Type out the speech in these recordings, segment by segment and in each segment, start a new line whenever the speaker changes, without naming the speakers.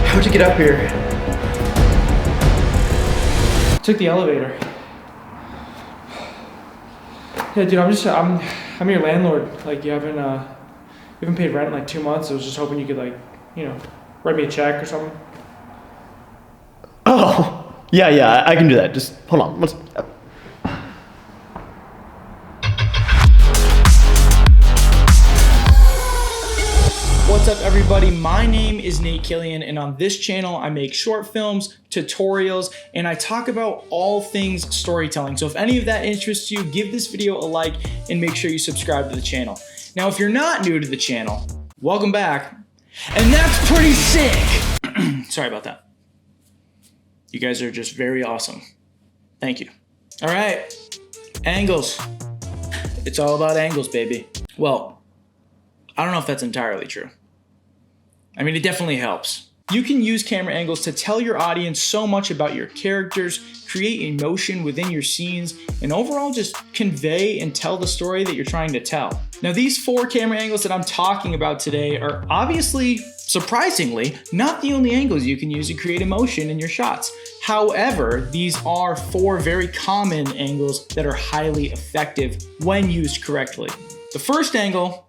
How'd you get up here? Took the elevator. Yeah, dude, I'm your landlord. Like, you haven't paid rent in like 2 months. I was just hoping you could, like, you know, write me a check or something.
Oh, yeah, I can do that. Just hold on.
What's up, everybody? My name is Nate Killian, and on this channel, I make short films, tutorials, and I talk about all things storytelling. So if any of that interests you, give this video a like and make sure you subscribe to the channel. Now, if you're not new to the channel, welcome back. And that's pretty sick. Sorry about that. You guys are just very awesome. Thank you. All right, angles. It's all about angles, baby. Well, I don't know if that's entirely true. I mean, it definitely helps. You can use camera angles to tell your audience so much about your characters, create emotion within your scenes, and overall just convey and tell the story that you're trying to tell. Now, these 4 camera angles that I'm talking about today are obviously, surprisingly, not the only angles you can use to create emotion in your shots. However, these are 4 very common angles that are highly effective when used correctly. The first angle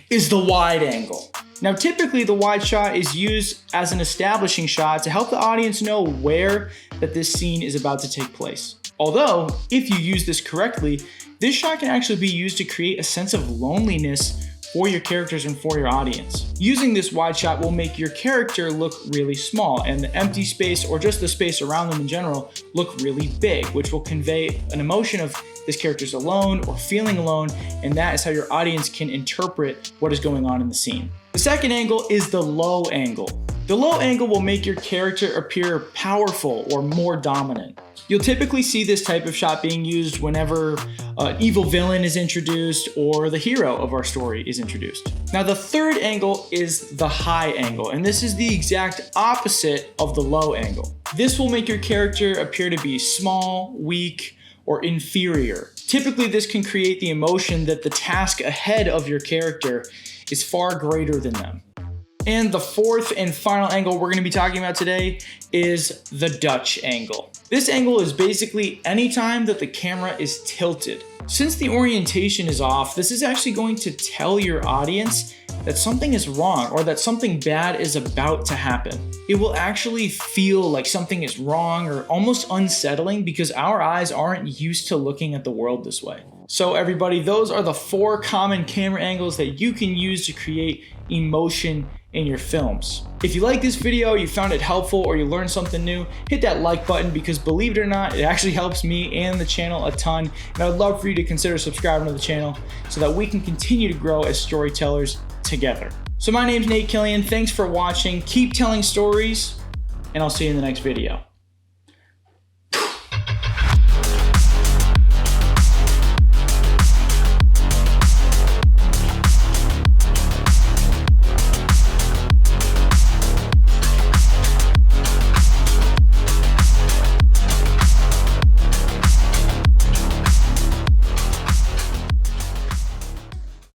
is the wide angle. Now, typically the wide shot is used as an establishing shot to help the audience know where that this scene is about to take place. Although, if you use this correctly, this shot can actually be used to create a sense of loneliness for your characters and for your audience. Using this wide shot will make your character look really small and the empty space or just the space around them in general look really big, which will convey an emotion of this character's alone or feeling alone, and that is how your audience can interpret what is going on in the scene. The second angle is the low angle. The low angle will make your character appear powerful or more dominant. You'll typically see this type of shot being used whenever an evil villain is introduced or the hero of our story is introduced. Now, the third angle is the high angle, and this is the exact opposite of the low angle. This will make your character appear to be small, weak, or inferior. Typically, this can create the emotion that the task ahead of your character is far greater than them. And the fourth and final angle we're going to be talking about today is the Dutch angle. This angle is basically any time that the camera is tilted. Since the orientation is off, this is actually going to tell your audience that something is wrong or that something bad is about to happen. It will actually feel like something is wrong or almost unsettling because our eyes aren't used to looking at the world this way. So everybody, those are the 4 common camera angles that you can use to create emotion in your films. If you like this video, you found it helpful, or you learned something new, hit that like button because, believe it or not, it actually helps me and the channel a ton. And I would love for you to consider subscribing to the channel so that we can continue to grow as storytellers together. So my name's Nate Killian. Thanks for watching. Keep telling stories, and I'll see you in the next video.